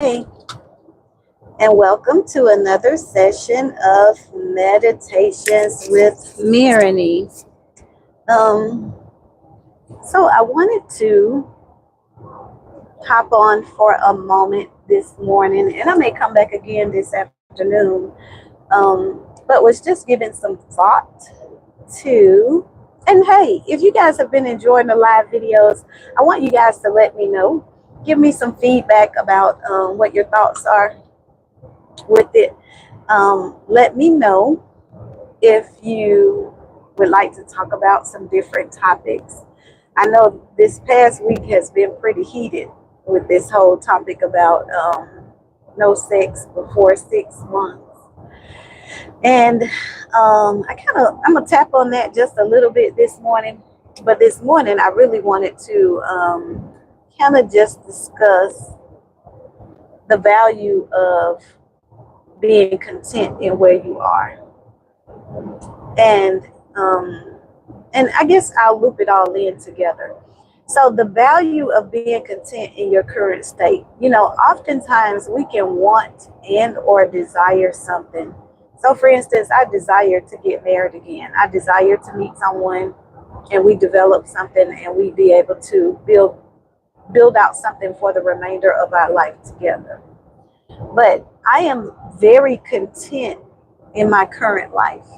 Hey, and welcome to another session of Meditations with Marigny. Um, so I wanted to hop on for a moment this morning, and I may come back again this afternoon. But was just giving some thought to, and hey, if you guys have been enjoying the live videos, I want you guys to let me know. Give me some feedback about what your thoughts are with it. Let me know if you would like to talk about some different topics. I know this past week has been pretty heated with this whole topic about no sex before 6 months. And I'm gonna tap on that just a little bit this morning. But this morning, I really wanted to kind of just discuss the value of being content in where you are. And I guess I'll loop it all in together. So the value of being content in your current state. Oftentimes we can want and or desire something. So for instance, I desire to get married again. I desire to meet someone and we develop something and we be able to build out something for the remainder of our life together. But I am very content in my current life.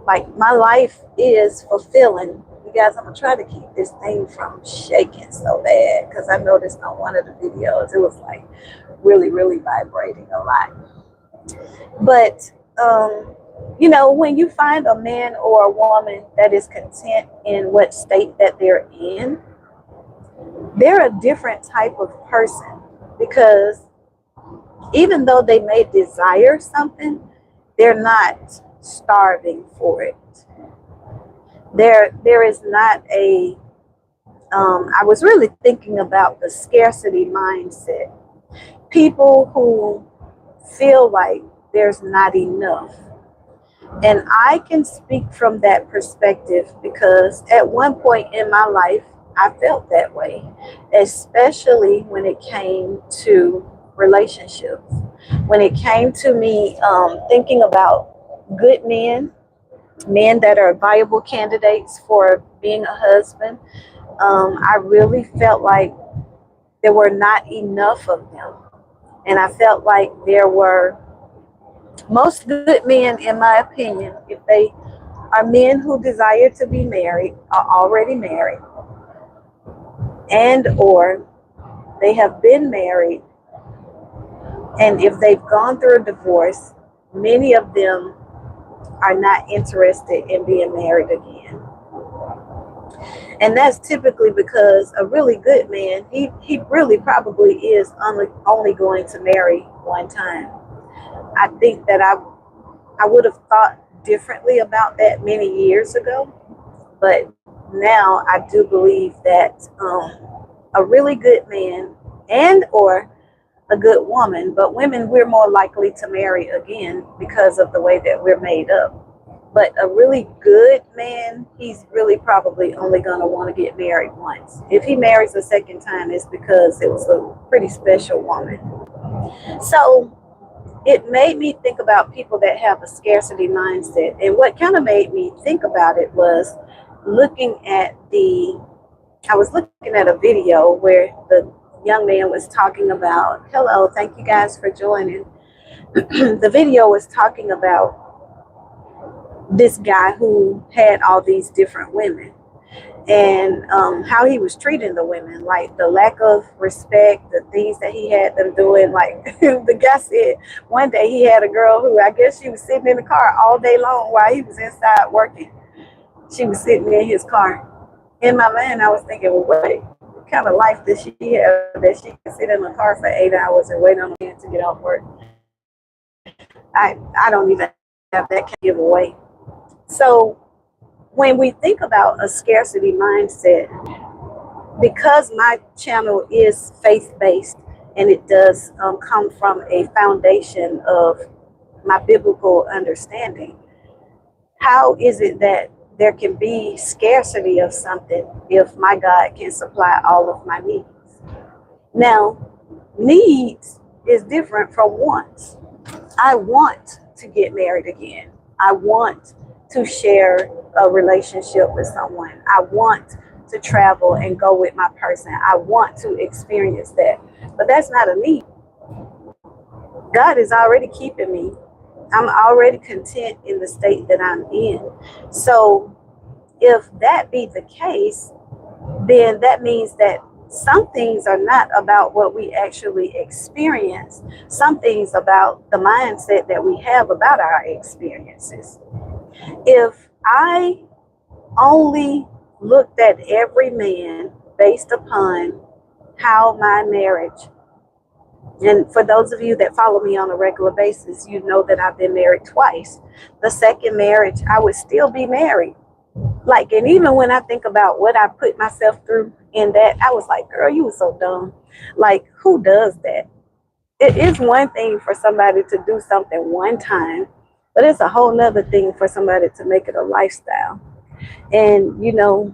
Like, my life is fulfilling. You guys, I'm gonna try to keep this thing from shaking so bad because I noticed on one of the videos it was like really, really vibrating a lot. But when you find a man or a woman that is content in what state that they're in, they're a different type of person, because even though they may desire something, they're not starving for it. There is not a I was really thinking about the scarcity mindset. People who feel like there's not enough. And I can speak from that perspective because at one point in my life, I felt that way, especially when it came to relationships. When it came to me thinking about good men that are viable candidates for being a husband, I really felt like there were not enough of them. And I felt like most good men, in my opinion, if they are men who desire to be married, are already married, and or they have been married, and if they've gone through a divorce, many of them are not interested in being married again. And that's typically because a really good man, he really probably is only going to marry one time. I think that I would have thought differently about that many years ago, but now I do believe that a really good man and or a good woman, but women, we're more likely to marry again because of the way that we're made up. But a really good man, he's really probably only going to want to get married once. If he marries a second time, it's because it was a pretty special woman. So it made me think about people that have a scarcity mindset. And what kind of made me think about it was I was looking at a video where the young man was talking about, hello, thank you guys for joining. The video was talking about this guy who had all these different women and how he was treating the women, like the lack of respect, the things that he had them doing. Like the guy said one day he had a girl who, I guess she was sitting in the car all day long while he was inside working. She was sitting in his car. In my mind, I was thinking, well, what kind of life does she have that she can sit in the car for 8 hours and wait on a man to get off work? I don't even have that kind of giveaway. So when we think about a scarcity mindset, because my channel is faith-based and it does come from a foundation of my biblical understanding, how is it that there can be scarcity of something if my God can supply all of my needs? Now, needs is different from wants. I want to get married again. I want to share a relationship with someone. I want to travel and go with my person. I want to experience that. But that's not a need. God is already keeping me. I'm already content in the state that I'm in. So if that be the case, then that means that some things are not about what we actually experience. Some things about the mindset that we have about our experiences. If I only looked at every man based upon how my marriage, and for those of you that follow me on a regular basis, you know that I've been married twice. The second marriage, I would still be married. Like, and even when I think about what I put myself through in that, I was like, girl, you were so dumb. Like, who does that? It is one thing for somebody to do something one time, but it's a whole nother thing for somebody to make it a lifestyle. And, you know,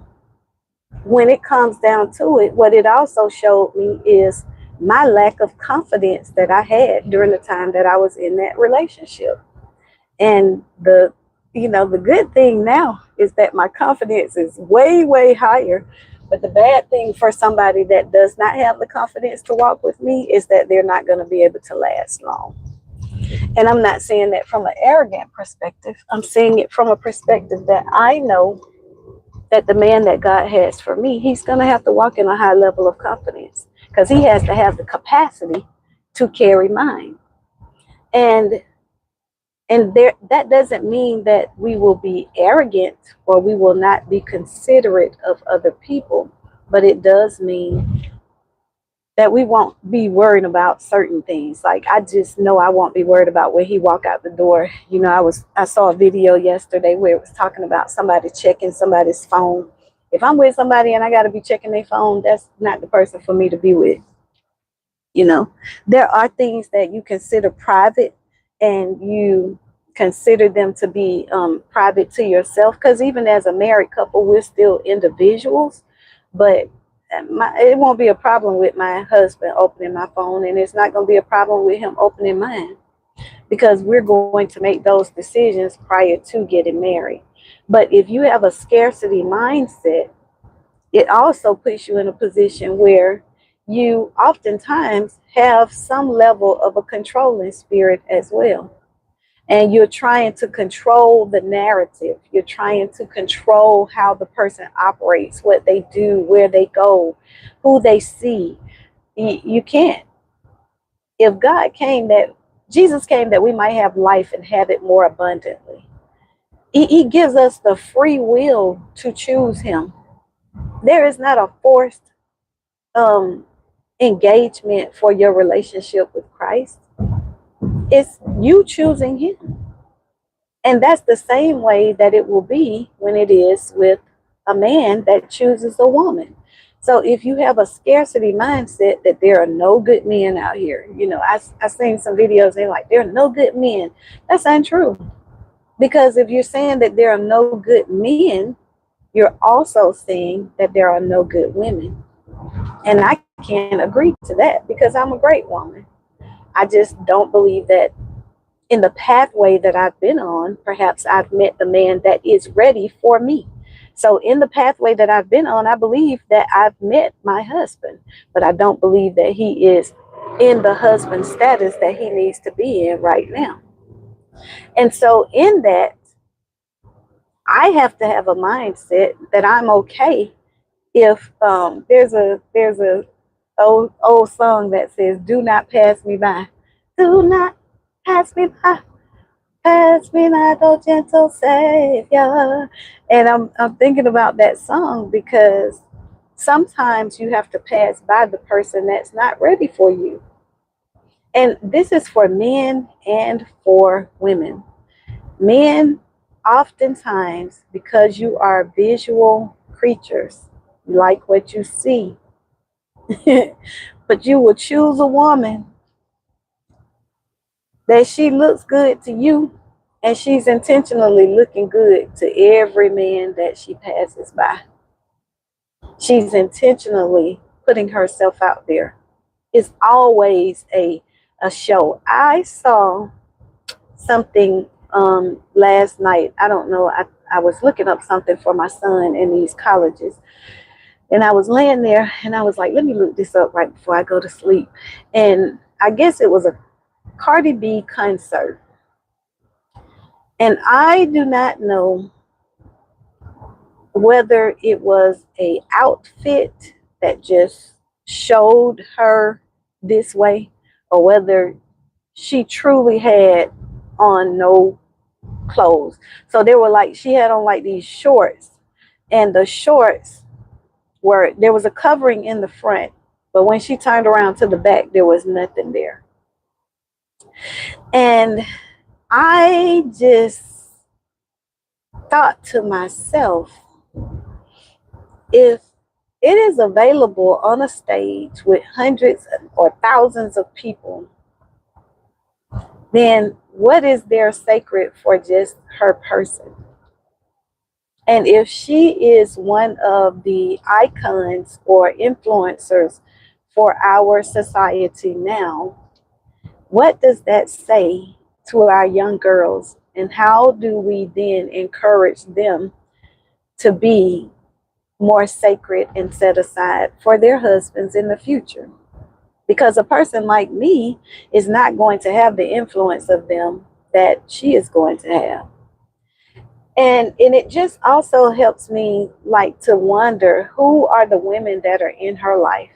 when it comes down to it, what it also showed me is my lack of confidence that I had during the time that I was in that relationship. And the good thing now is that my confidence is way, way higher. But the bad thing for somebody that does not have the confidence to walk with me is that they're not going to be able to last long. And I'm not saying that from an arrogant perspective. I'm saying it from a perspective that I know that the man that God has for me, he's going to have to walk in a high level of confidence because he has to have the capacity to carry mine. And there, that doesn't mean that we will be arrogant or we will not be considerate of other people, but it does mean that we won't be worried about certain things. Like, I just know I won't be worried about when he walk out the door. You know, I saw a video yesterday where it was talking about somebody checking somebody's phone. If I'm with somebody and I got to be checking their phone, that's not the person for me to be with. You know, there are things that you consider private and you consider them to be private to yourself, because even as a married couple, we're still individuals. But it won't be a problem with my husband opening my phone, and it's not going to be a problem with him opening mine, because we're going to make those decisions prior to getting married. But if you have a scarcity mindset, it also puts you in a position where you oftentimes have some level of a controlling spirit as well. And you're trying to control the narrative. You're trying to control how the person operates, what they do, where they go, who they see. You can't. If Jesus came that we might have life and have it more abundantly. He gives us the free will to choose him. There is not a forced engagement for your relationship with Christ. It's you choosing him. And that's the same way that it will be when it is with a man that chooses a woman. So if you have a scarcity mindset that there are no good men out here, you know, I seen some videos, they're like, there are no good men. That's untrue. Because if you're saying that there are no good men, you're also saying that there are no good women. And I can't agree to that because I'm a great woman. I just don't believe that in the pathway that I've been on, perhaps I've met the man that is ready for me. So in the pathway that I've been on, I believe that I've met my husband, but I don't believe that he is in the husband status that he needs to be in right now. And so in that, I have to have a mindset that I'm okay if there's a old song that says, "Do not pass me by, do not pass me by, pass me not, oh gentle Savior." And I'm thinking about that song because sometimes you have to pass by the person that's not ready for you. And this is for men and for women. Men, oftentimes, because you are visual creatures, you like what you see, but you will choose a woman that she looks good to you, and she's intentionally looking good to every man that she passes by. She's intentionally putting herself out there. It's always a a show. I saw something last night. I don't know. I was looking up something for my son in these colleges. And I was laying there and I was like, let me look this up right before I go to sleep. And I guess it was a Cardi B concert. And I do not know whether it was a outfit that just showed her this way or whether she truly had on no clothes. So they were like, she had on like these shorts, and the shorts were, there was a covering in the front, but when she turned around to the back, there was nothing there. And I just thought to myself, if it is available on a stage with hundreds or thousands of people, then what is there sacred for just her person? And if she is one of the icons or influencers for our society now, what does that say to our young girls? And how do we then encourage them to be more sacred and set aside for their husbands in the future? Because a person like me is not going to have the influence of them that she is going to have. And it just also helps me like to wonder, who are the women that are in her life?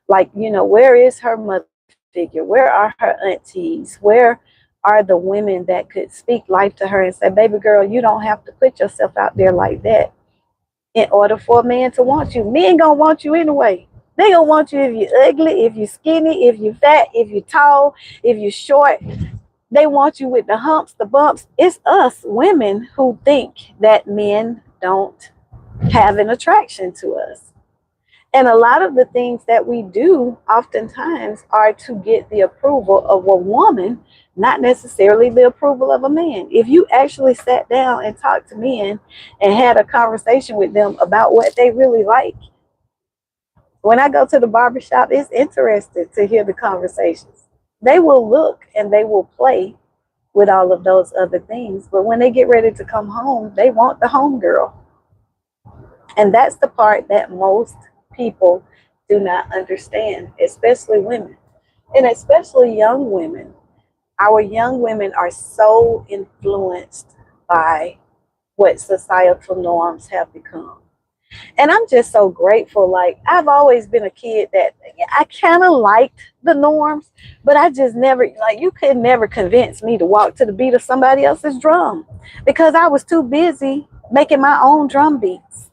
Like, you know, where is her mother figure? Where are her aunties? Where are the women that could speak life to her and say, baby girl, you don't have to put yourself out there like that in order for a man to want you. Men gonna want you anyway. They gonna want you if you're ugly, if you're skinny, if you're fat, if you're tall, if you're short. They want you with the humps, the bumps. It's us women who think that men don't have an attraction to us. And a lot of the things that we do oftentimes are to get the approval of a woman, not necessarily the approval of a man. If you actually sat down and talked to men and had a conversation with them about what they really like, when I go to the barbershop, it's interesting to hear the conversations. They will look and they will play with all of those other things. But when they get ready to come home, they want the home girl. And that's the part that most people do not understand, especially women, and especially young women. Our young women are so influenced by what societal norms have become. And I'm just so grateful. Like, I've always been a kid that I kind of liked the norms, but I just never, like, you could never convince me to walk to the beat of somebody else's drum because I was too busy making my own drum beats.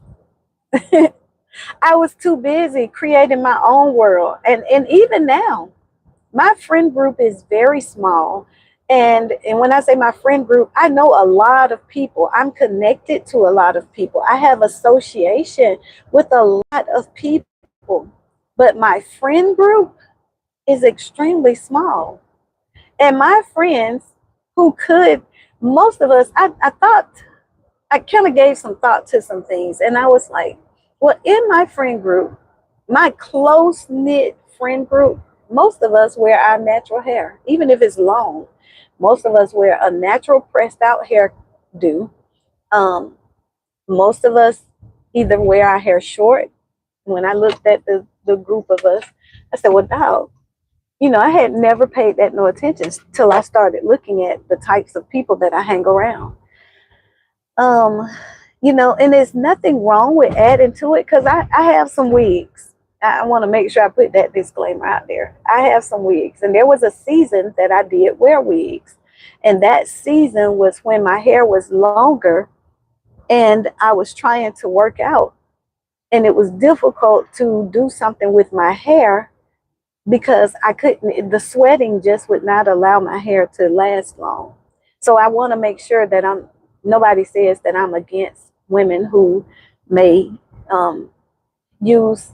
I was too busy creating my own world. And even now, my friend group is very small. And when I say my friend group, I know a lot of people. I'm connected to a lot of people. I have association with a lot of people. But my friend group is extremely small. And my friends who could, most of us, I thought, I kind of gave some thought to some things. And I was like, well, in my friend group, my close-knit friend group, most of us wear our natural hair, even if it's long. Most of us wear a natural pressed out hairdo. Most of us either wear our hair short. When I looked at the group of us, I said, well, dog, you know, I had never paid that no attention till I started looking at the types of people that I hang around. You know, and there's nothing wrong with adding to it because I have some wigs. I want to make sure I put that disclaimer out there. I have some wigs, and there was a season that I did wear wigs. And that season was when my hair was longer and I was trying to work out. And it was difficult to do something with my hair because I couldn't, the sweating just would not allow my hair to last long. So I want to make sure that nobody says that I'm against women who may use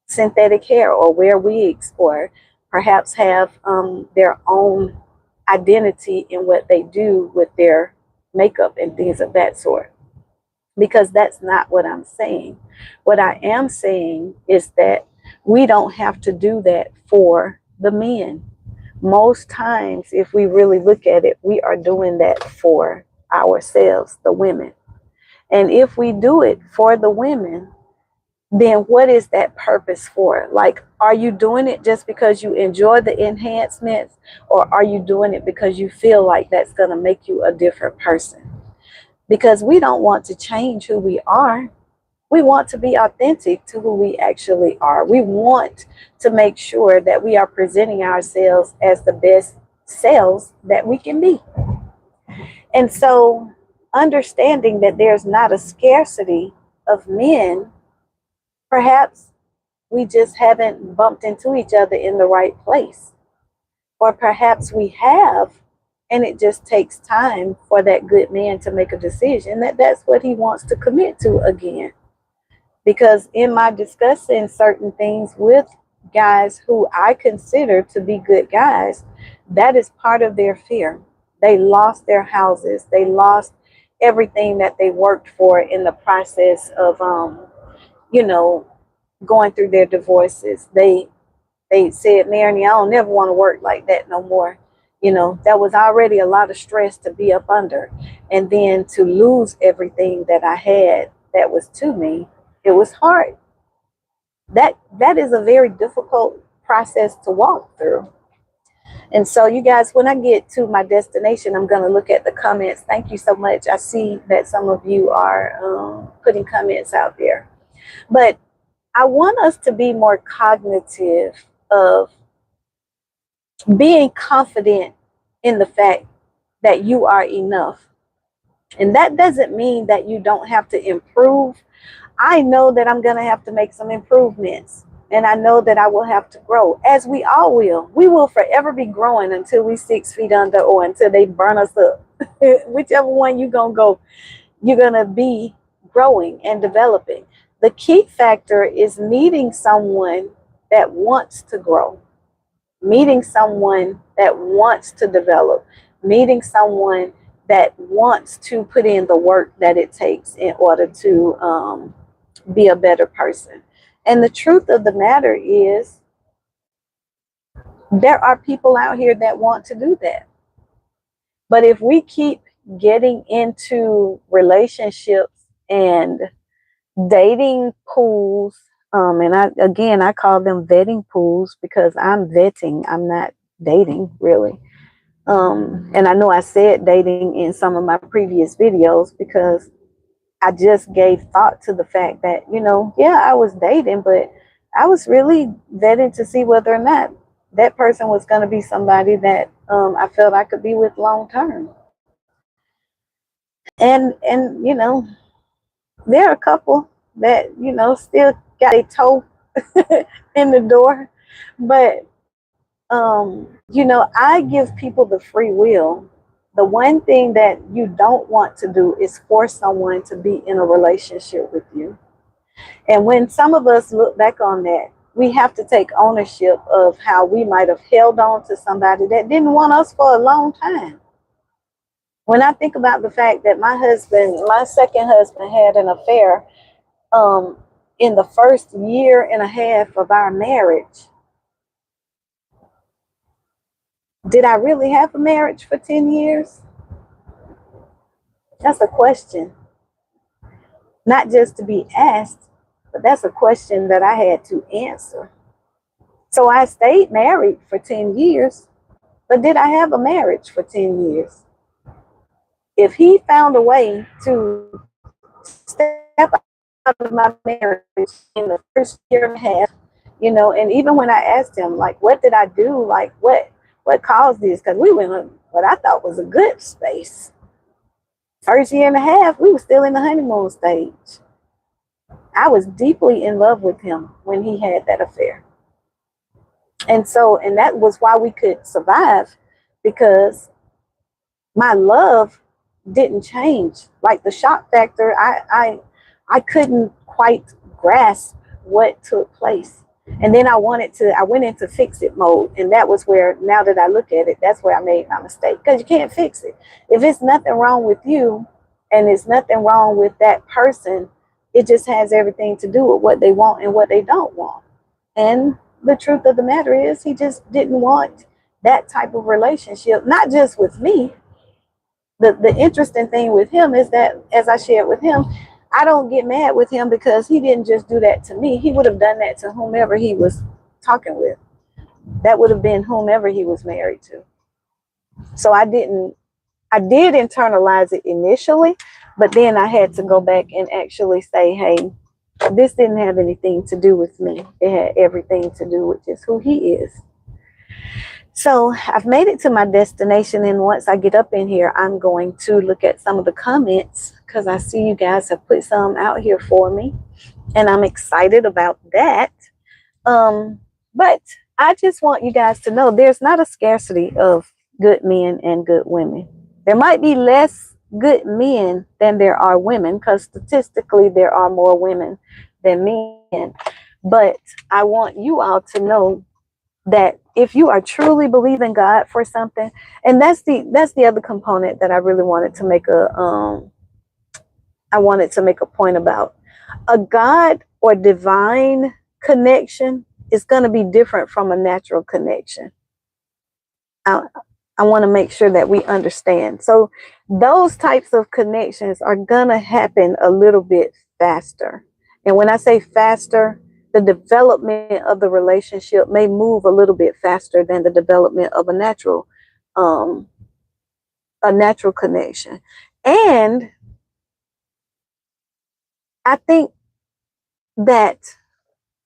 synthetic hair or wear wigs or perhaps have their own identity in what they do with their makeup and things of that sort, because that's not what I'm saying. What I am saying is that we don't have to do that for the men. Most times, if we really look at it, we are doing that for ourselves, the women. And if we do it for the women, then what is that purpose for? Like, are you doing it just because you enjoy the enhancements, or are you doing it because you feel like that's going to make you a different person? Because we don't want to change who we are. We want to be authentic to who we actually are. We want to make sure that we are presenting ourselves as the best selves that we can be. And so, understanding that there's not a scarcity of men, perhaps we just haven't bumped into each other in the right place. Or perhaps we have, and it just takes time for that good man to make a decision that that's what he wants to commit to again. Because in my discussing certain things with guys who I consider to be good guys, that is part of their fear. They lost their houses. They lost everything that they worked for in the process of, you know, going through their divorces. They said, Marianne, I don't never want to work like that no more. You know, that was already a lot of stress to be up under. And then to lose everything that I had that was to me, it was hard. That is a very difficult process to walk through. And so, you guys, when I get to my destination, I'm going to look at the comments. Thank you so much. I see that some of you are putting comments out there. But I want us to be more cognitive of being confident in the fact that you are enough. And that doesn't mean that you don't have to improve. I know that I'm going to have to make some improvements. And I know that I will have to grow, as we all will. We will forever be growing until we 6 feet under, or until they burn us up. Whichever one you're going to go, you're going to be growing and developing. The key factor is meeting someone that wants to grow, meeting someone that wants to develop, meeting someone that wants to put in the work that it takes in order to be a better person. And the truth of the matter is, there are people out here that want to do that. But if we keep getting into relationships and dating pools, and I call them vetting pools, because I'm vetting, I'm not dating really. And I know I said dating in some of my previous videos, because I just gave thought to the fact that, yeah, I was dating, but I was really vetting to see whether or not that person was going to be somebody that I felt I could be with long term. And there are a couple that still got a toe in the door, but I give people the free will. The one thing that you don't want to do is force someone to be in a relationship with you. And when some of us look back on that, we have to take ownership of how we might have held on to somebody that didn't want us for a long time. When I think about the fact that my second husband, had an affair in the first year and a half of our marriage, did I really have a marriage for 10 years? That's a question. Not just to be asked, but that's a question that I had to answer. So I stayed married for 10 years, but did I have a marriage for 10 years? If he found a way to step out of my marriage in the first year and a half, and even when I asked him, like, what did I do? Like, what caused this? Because we went on what I thought was a good space. First year and a half, we were still in the honeymoon stage. I was deeply in love with him when he had that affair. And that was why we could survive, because my love didn't change. Like, the shock factor, I couldn't quite grasp what took place. And then I went into fix it mode. And that was where, now that I look at it, that's where I made my mistake. Because you can't fix it. If it's nothing wrong with you and it's nothing wrong with that person, it just has everything to do with what they want and what they don't want. And the truth of the matter is, he just didn't want that type of relationship, not just with me. The interesting thing with him is that, as I shared with him, I don't get mad with him because he didn't just do that to me. He would have done that to whomever he was talking with. That would have been whomever he was married to. So I did internalize it initially, but then I had to go back and actually say, hey, this didn't have anything to do with me. It had everything to do with just who he is. So I've made it to my destination, and once I get up in here, I'm going to look at some of the comments because I see you guys have put some out here for me, and I'm excited about that. But I just want you guys to know there's not a scarcity of good men and good women. There might be less good men than there are women, because statistically there are more women than men. But I want you all to know that if you are truly believing God for something, and that's the other component that I really wanted to make a point about. A God or divine connection is going to be different from a natural connection. I want to make sure that we understand. So those types of connections are going to happen a little bit faster. And when I say faster, the development of the relationship may move a little bit faster than the development of a natural connection. And I think that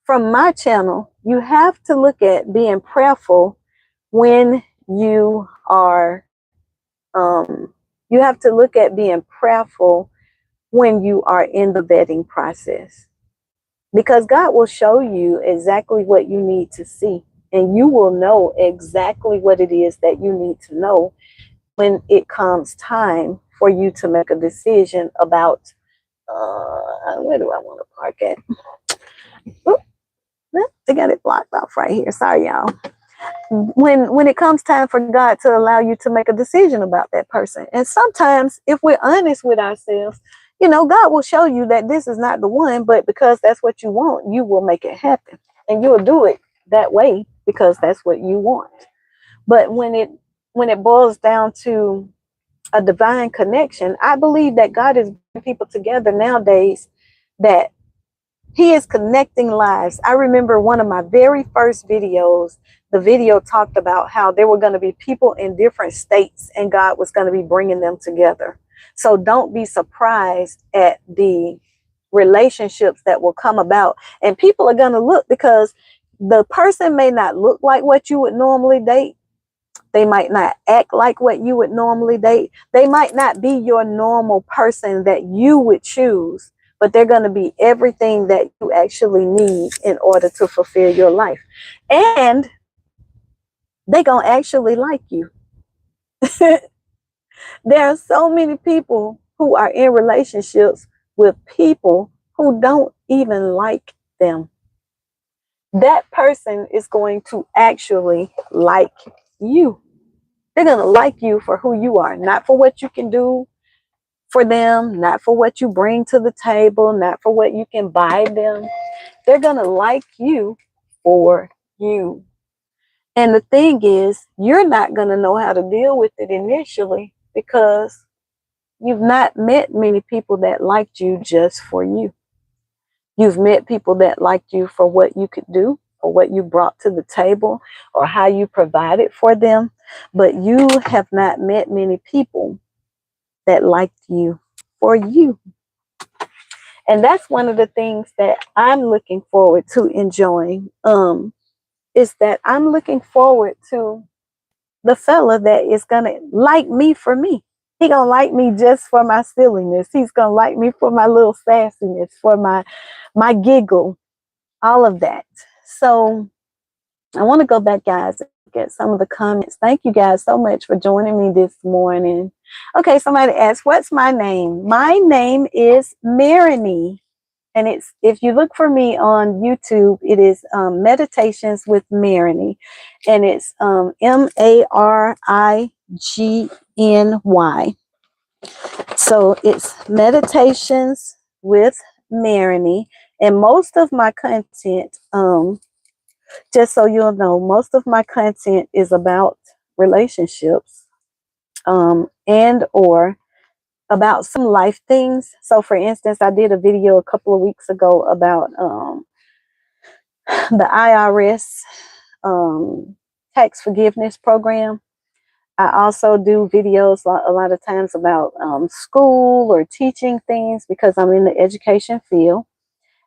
from my channel, you have to look at being prayerful when you are, you have to look at being prayerful when you are in the vetting process. Because God will show you exactly what you need to see. And you will know exactly what it is that you need to know when it comes time for you to make a decision about, where do I want to park at? Oop, they got it blocked off right here. Sorry, y'all. When it comes time for God to allow you to make a decision about that person. And sometimes, if we're honest with ourselves, God will show you that this is not the one, but because that's what you want, you will make it happen. And you'll do it that way because that's what you want. But when it boils down to a divine connection, I believe that God is bringing people together nowadays, that He is connecting lives. I remember one of my very first videos, the video talked about how there were going to be people in different states and God was going to be bringing them together. So don't be surprised at the relationships that will come about. And people are going to look, because the person may not look like what you would normally date. They might not act like what you would normally date. They might not be your normal person that you would choose, but they're going to be everything that you actually need in order to fulfill your life. And they're going to actually like you. There are so many people who are in relationships with people who don't even like them. That person is going to actually like you. They're going to like you for who you are, not for what you can do for them, not for what you bring to the table, not for what you can buy them. They're going to like you for you. And the thing is, you're not going to know how to deal with it initially, because you've not met many people that liked you just for you. You've met people that liked you for what you could do, or what you brought to the table, or how you provided for them. But you have not met many people that liked you for you. And that's one of the things that I'm looking forward to enjoying, is that I'm looking forward to the fella that is going to like me for me. He going to like me just for my silliness. He's going to like me for my little sassiness, for my giggle, all of that. So I want to go back, guys, and look at some of the comments. Thank you guys so much for joining me this morning. Okay, somebody asked, what's my name? My name is Marigny. And it's, if you look for me on YouTube, it is Meditations with Marigny. And it's Marigny. So it's Meditations with Marigny. And most of my content, just so you'll know, most of my content is about relationships, and or about some life things. So for instance, I did a video a couple of weeks ago about the IRS tax forgiveness program. I also do videos a lot of times about school or teaching things because I'm in the education field.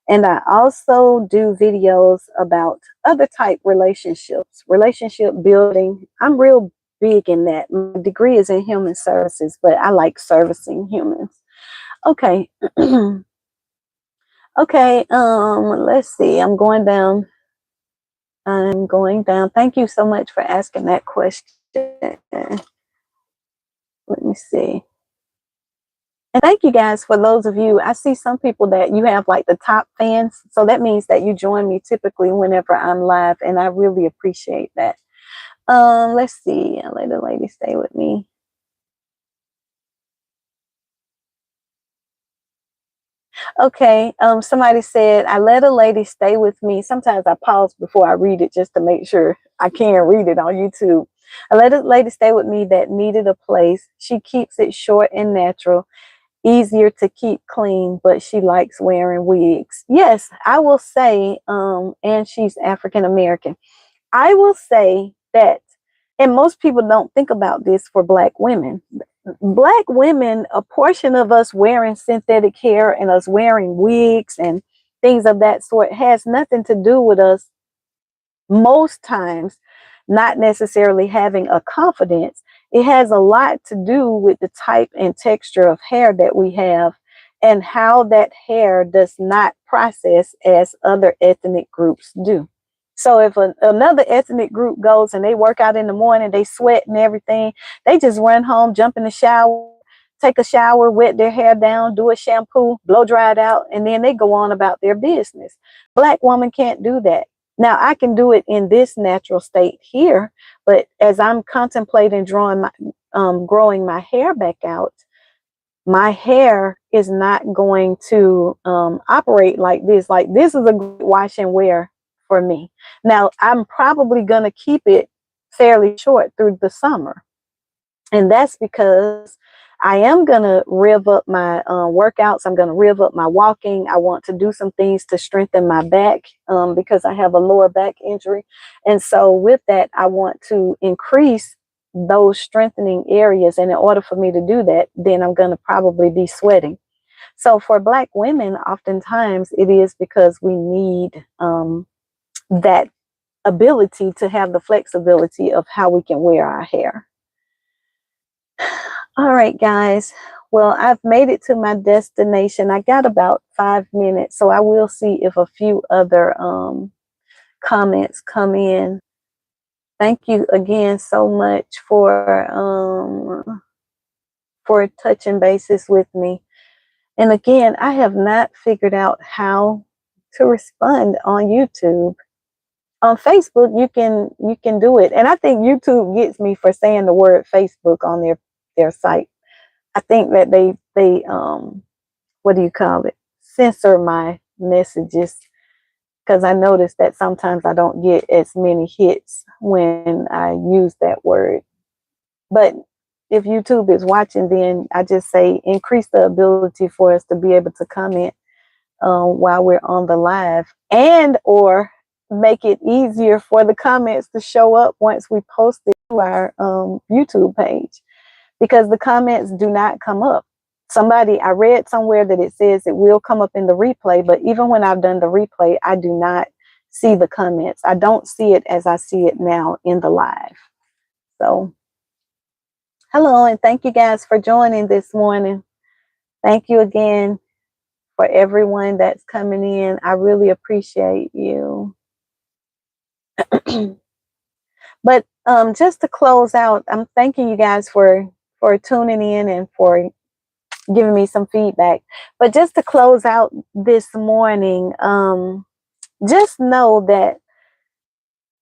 And I also do videos about other type relationships, relationship building. I'm real big in that. My degree is in human services, but I like servicing humans. Okay. Okay, let's see. I'm going down. I'm going down. Thank you so much for asking that question. Let me see. And thank you guys for those of you. I see some people that you have like the top fans. So that means that you join me typically whenever I'm live. And I really appreciate that. Let's see. I'll let the lady stay with me. Okay. Somebody said, I let a lady stay with me. Sometimes I pause before I read it just to make sure I can read it on YouTube. I let a lady stay with me that needed a place. She keeps it short and natural, easier to keep clean, but she likes wearing wigs. Yes, I will say, and she's African American. I will say that, and most people don't think about this for Black women. Black women, a portion of us wearing synthetic hair and us wearing wigs and things of that sort has nothing to do with us most times not necessarily having a confidence. It has a lot to do with the type and texture of hair that we have and how that hair does not process as other ethnic groups do. So if another ethnic group goes and they work out in the morning, they sweat and everything, they just run home, jump in the shower, take a shower, wet their hair down, do a shampoo, blow dry it out, and then they go on about their business. Black woman can't do that. Now I can do it in this natural state here, but as I'm contemplating growing my hair back out, my hair is not going to operate like this. Like this is a good wash and wear for me. Now I'm probably going to keep it fairly short through the summer. And that's because I am going to rev up my workouts. I'm going to rev up my walking. I want to do some things to strengthen my back because I have a lower back injury. And so with that, I want to increase those strengthening areas. And in order for me to do that, then I'm going to probably be sweating. So for Black women, oftentimes it is because we need that ability to have the flexibility of how we can wear our hair. All right, guys. Well, I've made it to my destination. I got about 5 minutes, so I will see if a few other comments come in. Thank you again so much for touching bases with me. And again, I have not figured out how to respond on YouTube. On Facebook, you can do it, and I think YouTube gets me for saying the word Facebook on their site. I think that they what do you call it? Censor my messages because I noticed that sometimes I don't get as many hits when I use that word. But if YouTube is watching, then I just say increase the ability for us to be able to comment while we're on the live, and or make it easier for the comments to show up once we post it to our YouTube page, because the comments do not come up. I read somewhere that it says it will come up in the replay, but even when I've done the replay, I do not see the comments. I don't see it as I see it now in the live. So hello, and thank you guys for joining this morning. Thank you again for everyone that's coming in. I really appreciate you. But just to close out, I'm thanking you guys for tuning in and for giving me some feedback. But just to close out this morning, just know that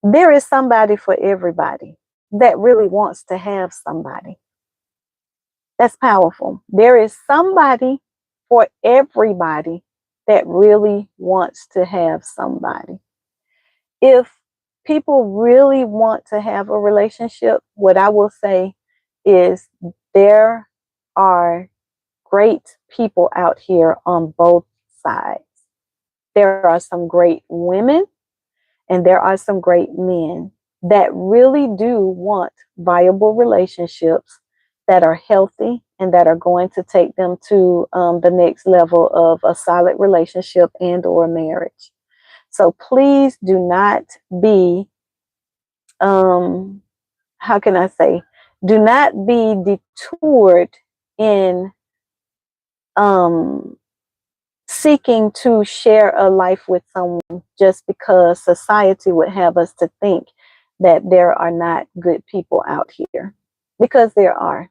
there is somebody for everybody that really wants to have somebody. That's powerful. There is somebody for everybody that really wants to have somebody. If people really want to have a relationship, what I will say is there are great people out here on both sides. There are some great women and there are some great men that really do want viable relationships that are healthy and that are going to take them to the next level of a solid relationship and or marriage. So please do not be, how can I say, do not be detoured in um, seeking to share a life with someone just because society would have us to think that there are not good people out here, because there are.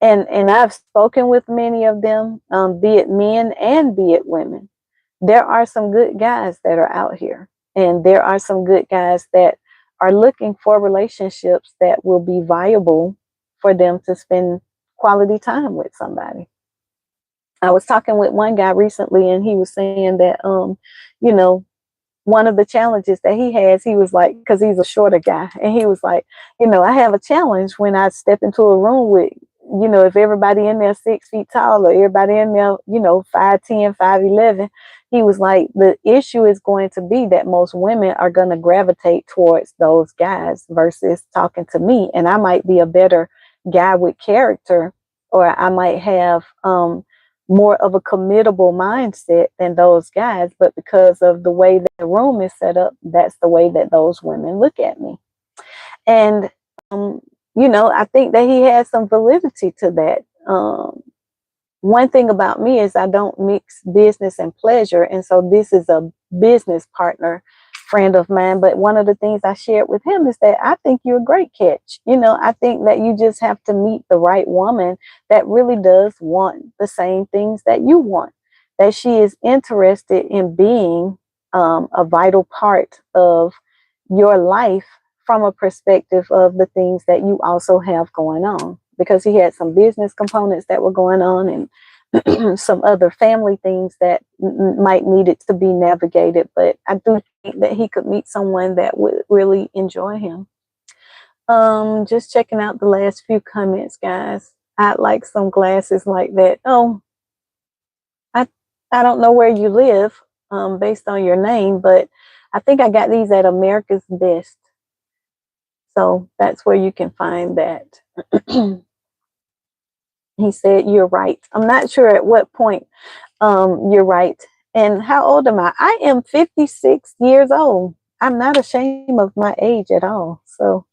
And I've spoken with many of them, be it men and be it women. There are some good guys that are out here, and there are some good guys that are looking for relationships that will be viable for them to spend quality time with somebody. I was talking with one guy recently, and he was saying that, you know, one of the challenges that he has, he was like, because he's a shorter guy, and he was like, I have a challenge when I step into a room with, if everybody in there 6 feet tall or everybody in there, 5'10", 5'11". He was like, the issue is going to be that most women are going to gravitate towards those guys versus talking to me, and I might be a better guy with character, or I might have more of a committable mindset than those guys, but because of the way that the room is set up, that's the way that those women look at me. And I think that he has some validity to that. One thing about me is I don't mix business and pleasure, and so this is a business partner friend of mine. But one of the things I shared with him is that I think you're a great catch. I think that you just have to meet the right woman that really does want the same things that you want, that she is interested in being a vital part of your life from a perspective of the things that you also have going on, because he had some business components that were going on and some other family things that might needed to be navigated. But I do think that he could meet someone that would really enjoy him. Just checking out the last few comments, guys. I'd like some glasses like that. Oh, I I don't know where you live, based on your name, but I think I got these at America's Best. So that's where you can find that. He said, "You're right." I'm not sure at what point you're right. And how old am I? I am 56 years old. I'm not ashamed of my age at all. So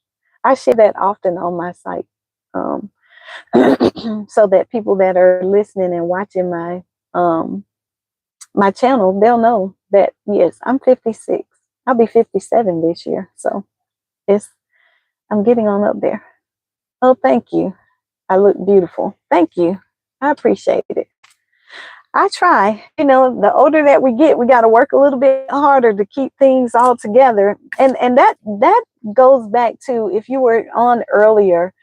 I share that often on my site, um, so that people that are listening and watching my channel, they'll know that yes, I'm 56. I'll be 57 this year. So it's I'm getting on up there. Oh, thank you. I look beautiful. Thank you. I appreciate it. I try. The older that we get, we got to work a little bit harder to keep things all together. And that goes back to, if you were on earlier,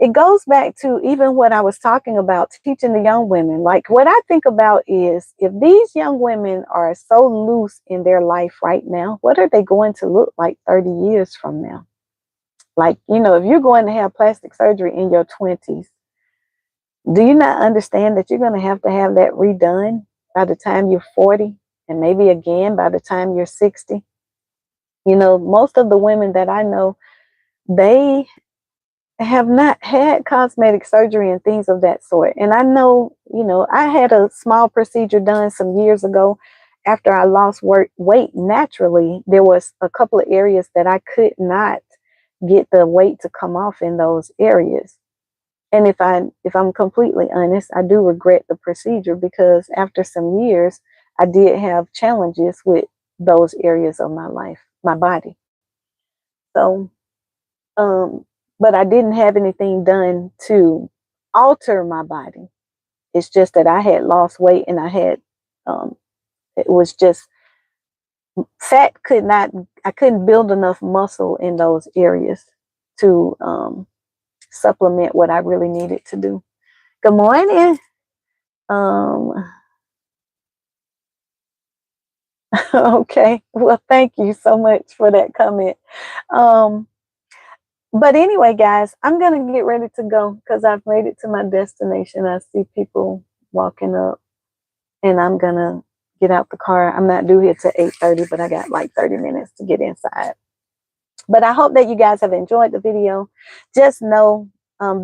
it goes back to even what I was talking about, teaching the young women. Like, what I think about is, if these young women are so loose in their life right now, what are they going to look like 30 years from now? Like, if you're going to have plastic surgery in your 20s, do you not understand that you're going to have that redone by the time you're 40, and maybe again by the time you're 60? Most of the women that I know, they have not had cosmetic surgery and things of that sort. And I know, I had a small procedure done some years ago after I lost weight naturally. There was a couple of areas that I could not get the weight to come off in those areas. And if I'm completely honest, I do regret the procedure, because after some years, I did have challenges with those areas of my life, my body. So, but I didn't have anything done to alter my body. It's just that I had lost weight, and it was just fat I couldn't build enough muscle in those areas to supplement what I really needed to do. Good morning. Um, Okay. Well, thank you so much for that comment. Um, but anyway, guys, I'm going to get ready to go because I've made it to my destination. I see people walking up, and I'm going to get out the car. I'm not due here till 8:30, but I got like 30 minutes to get inside. But I hope that you guys have enjoyed the video. Just know,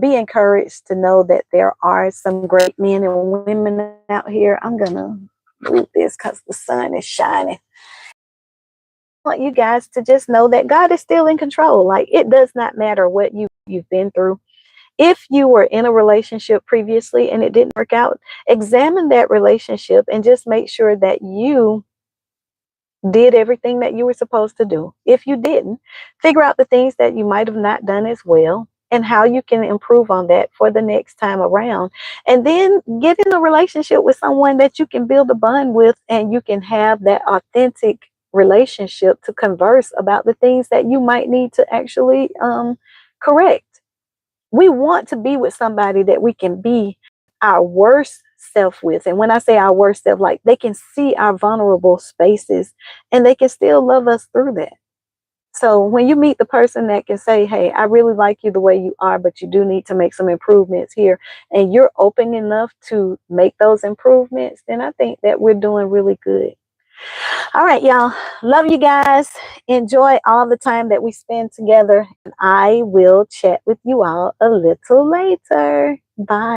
be encouraged to know that there are some great men and women out here. I'm going to move this because the sun is shining. I want you guys to just know that God is still in control. Like, it does not matter what you've been through. If you were in a relationship previously and it didn't work out, examine that relationship and just make sure that you did everything that you were supposed to do. If you didn't, figure out the things that you might have not done as well and how you can improve on that for the next time around. And then get in a relationship with someone that you can build a bond with, and you can have that authentic relationship to converse about the things that you might need to actually correct. We want to be with somebody that we can be our worst self with. And when I say our worst self, like, they can see our vulnerable spaces and they can still love us through that. So when you meet the person that can say, hey, I really like you the way you are, but you do need to make some improvements here, and you're open enough to make those improvements, then I think that we're doing really good. All right, y'all. Love you guys. Enjoy all the time that we spend together. And I will chat with you all a little later. Bye.